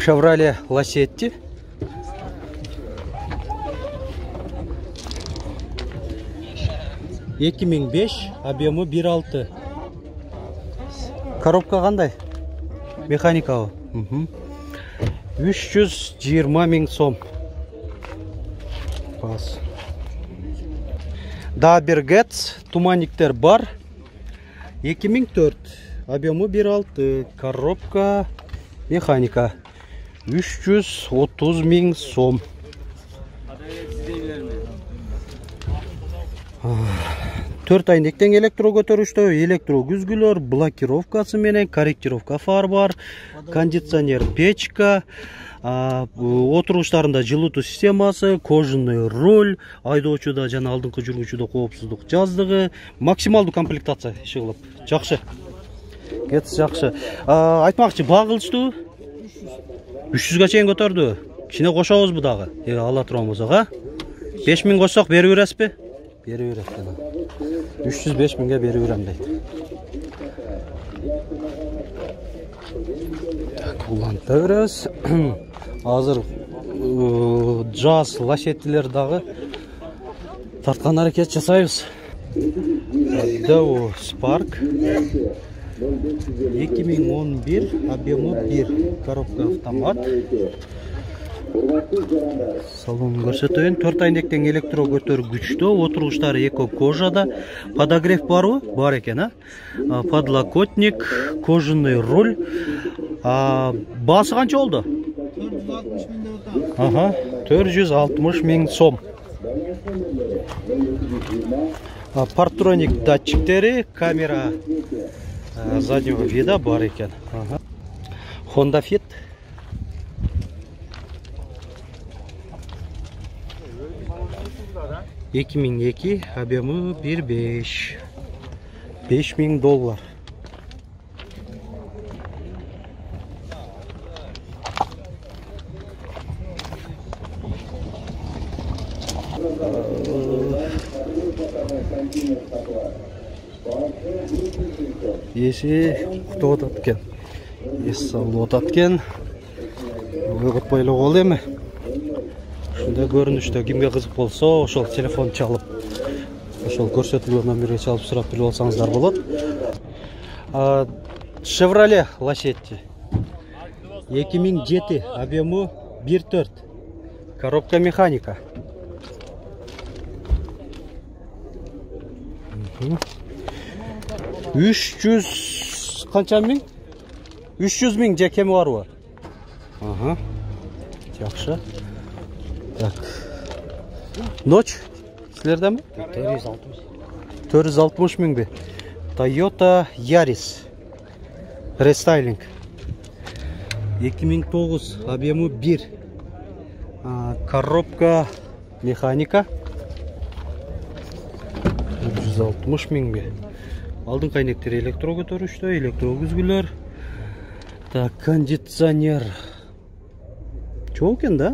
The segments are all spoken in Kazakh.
Chevrolet Lacetti. (2005), объемы 1.6. Коробка қандай? Механика. 320 000 сом. Бас. Дабер Getz, туманниктер бар. 2004, объемы 1.6. Коробка механика. 330 000 сом. Төрт айнектен электро көтөрүштө, электро күзгүлөр, блокировкасы менен, корректировка фар бар, кондиционер, печка, отуруштарында жылытуу системасы, кожаный руль, айдоочуда жана алдыңкы жүргүчүдө коопсуздук жаздыгы, максималдуу комплектация иши кылып. Жакшы. Getz жакшы. Айтмакчы, багылчтуу 300га чейин көтөрдү. Кичине кошобузбу дагы? Ала турган болсок, 5000 кошсок берип бересизби? Берип берет. 305 000'e берип берем дейт. Уланта беребиз. Азыр жаз лашеттилер дагы тарткан аракет жасайбыз. Daewoo Spark 2011, объемы 1, коробка автомат. Салон көрсөтөйүн. 4 айнектен электро көтөргүчтө, отуруштары эко кожада. Подогрев барбы? Бар экен, Подлокотник, кожаный руль. Баасы канча болду? 460 000 сом. Партроник датчиктери, камера заднего вида бар экен. Honda Fit. 2002, объемы 1.5. $5000. Esi kutu atken. Esi atken. Ögөтпөйлө кол эми. Шундай көрүнүштө кимге кызык болсо, ошол телефон чалып, ошол көрсөтүлгөн номерге чалып сурап билип алсаңыздар болот. Chevrolet Lacetti 2007, объемы 1.4. Коробка механика. 300 канча миң? 300 000 же кеми барбы? Жакшы. Так. Ночь силердеби? 460 000 Toyota Yaris рестайлинг 2009, объемы 1. Коробка механика 460 000. Алдыңкы айнектер электро көтөрүштө, электро күзгүлөр. Так, кондиционер жок экен да?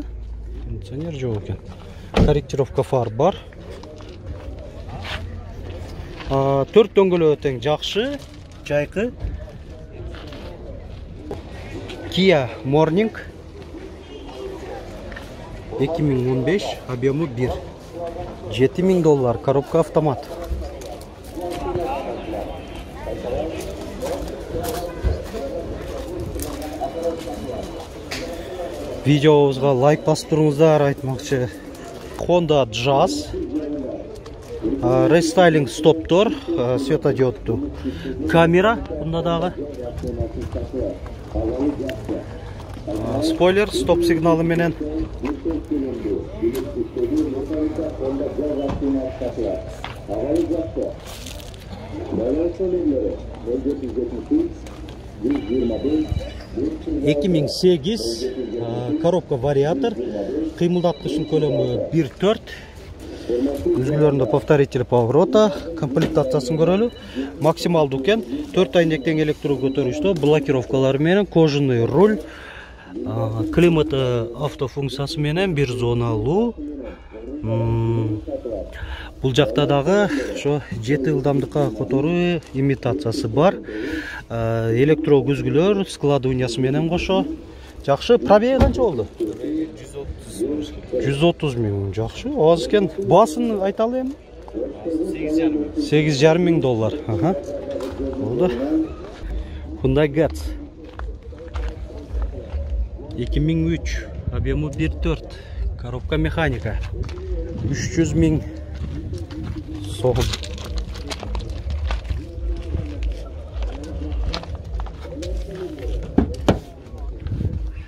Кондиционер жок экен. Корректировка фар бар. 4 дөңгөлөгү тең жакшы, жайкы. Kia Morning 2015, объемы 1. $7000, коробка автомат. Видеобузга лайк басып туруңуздар, айтмакчы. Honda Jazz рестайлинг стоптор, светодиодтуу камера бунда дагы. Спойлер, стоп сигналы менен. Ekiming 8, коробка вариатор, кыймылдаткычтын көлөмү 1.4. Үзгүлөрүндө повторитель поворота, комплектациясын көрөлү. Максималдуу экен. 4 айнектен электро көтөрүштө, блокировкалары менен, кожаный руль, климат автофункциясы менен, бир зоналуу. Бул жакта дагы ошо 7 ылдамдыкка которуу имитациясы бар. Электро күзгүлөр складываниясы менен кошо. Жақшы, пробеги қанша болды? 130 мың, жақшы. Аз екен. Басын айталы ем? 8,5 мың доллар. Аха. Болды. Hyundai Getz. 2003, объемы 1.4, коробка механика. 300 мың соғым.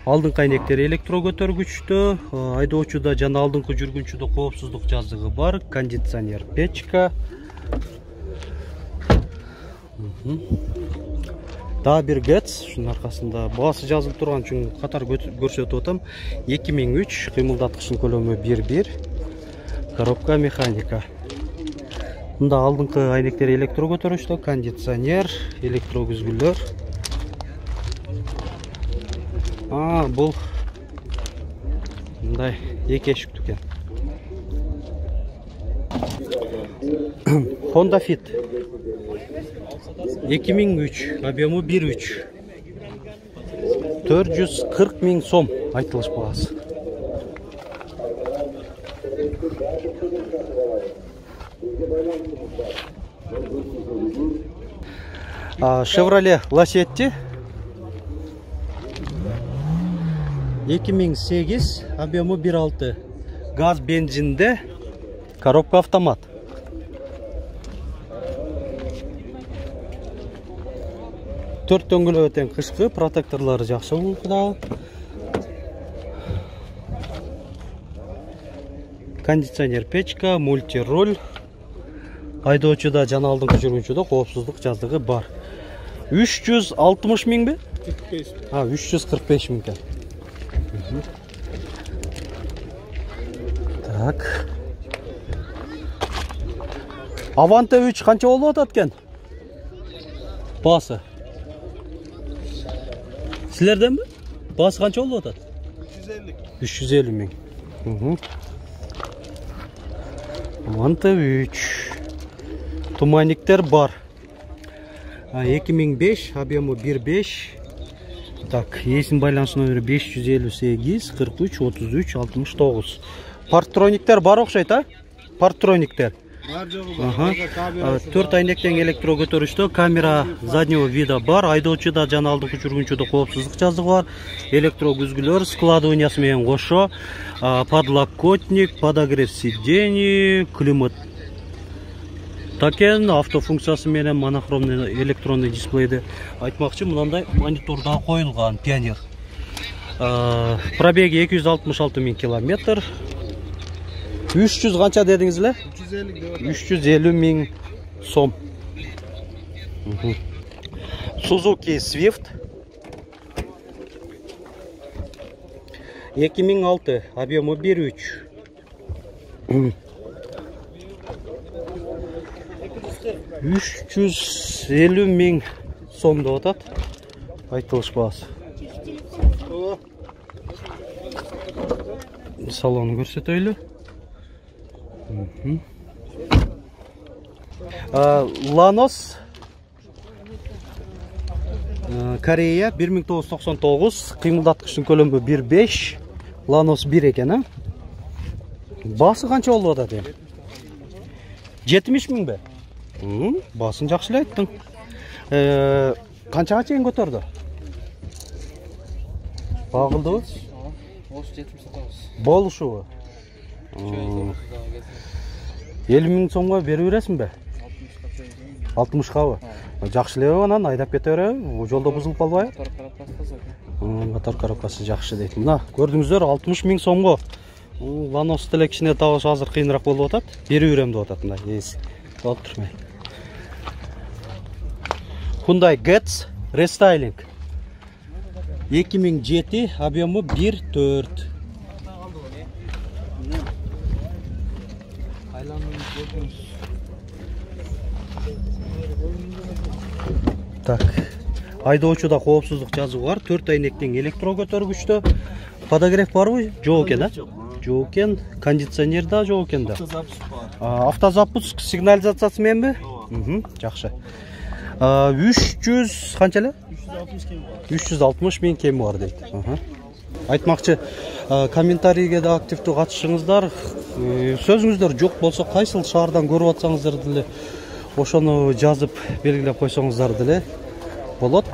Алдыңғы әйнектер электро көтергүчтө, айдоочуда жана алдыңкы жүргүнчүдө коопсуздук жаздыгы бар, кондиционер, печка. Daha bir Getz, şunun arkasında bağısı жазылып турган үчүн катар көрсөтүп атам. 2003, кыймылдаткычтын көлөмү 1.1, коробка механика. Мында алдыңкы айнектер электро көтөрүштө, кондиционер, электро күзгүлөр. Бұл мындай эки эшиктүү экен. Honda Fit 2003, объемы 1.3, 440 мың сом айтылыш бағасы. Chevrolet Lacetti 2008, объемы 1.6, gaz benzinde, коробка автомат. Төрт дөңгөлөктен кышкы, протекторлары жакшы болууда. Кондиционер, печка, мультироль. Айдоочуда жана алдыңкы жүргүнчүдө коопсуздук жаздыгы бар. 360 мың бе? 345 мың. Так. Avante 3 канча болуп атат экен? Басы. Sizlerden mi? Bası kaç oldu o da? 350 min. Avante 3. Tumanikler var. 2005, объемы 1.5. Так, есін байланыс нөмірі 558 43 33 69. Партрониктер бар окшойт, а? Партрониктер. Төрт айнектен электро көтөрүштө, камера заднего вида бар, айдоочуда жана алдыңкы жүргүнчүдө коопсуздук жаздыгы бар, электро күзгүлөр, складываниясы менен кошо, подлокотник, подогрев сидений, климат такен, автофункциясы менен монохромный электронный дисплейди айтмакчы, мындай мониторда коюлган Pioneer. Пробеги 266 мың километр. 300 қанша дедіңіз ле? 350 мың сом. Suzuki Swift 2006, объемы 1.3. 350 мың сомда отат. Айтылыш бағасы. Салоны көрсөтөйлү. Lanos Корея 1999, кыймылдаткычтын көлөмү 1.5, Lanos 1 экен, Басы канча болуп атат? 70 мың бе? Басын жакшы эле айттың. Канчага чейин көтөрдү? Багылдыбы? 79. Болушубу? 50 мың сомго берип бересиң бе? 60-га. Жакшы эле анан айдап кете береби? Жолдо бузулуп калбайбы? Мотор коробкасы жакшы дейт. Мына көрдүңүздөр 60 мың сомго. Lanos деле кичине табыш азыр кыйыныраак болуп атат. Берип берем деп атат мына. Толтурмай. Hyundai Getz Restyling 2007, объемы 1.4. Так, айдоочуда коопсуздук жазуу бар, 4 айнектен электро көтөргүчтө. Подогрев барбы? Жок экен, да? Жок экен. Кондиционер да жок экен да. Автозапуск сигнализациясы мененби? Жакшы. 300 канча эле? 360 миң кеми бар дейт. Айтмакчы, комментарийге да активдүү катышыңыздар. Сөзүңүздөр жок болсо, кайсыл шаардан көрүп атсаңыздар деле ошону жазып белгилеп койсоңуздар деле болот.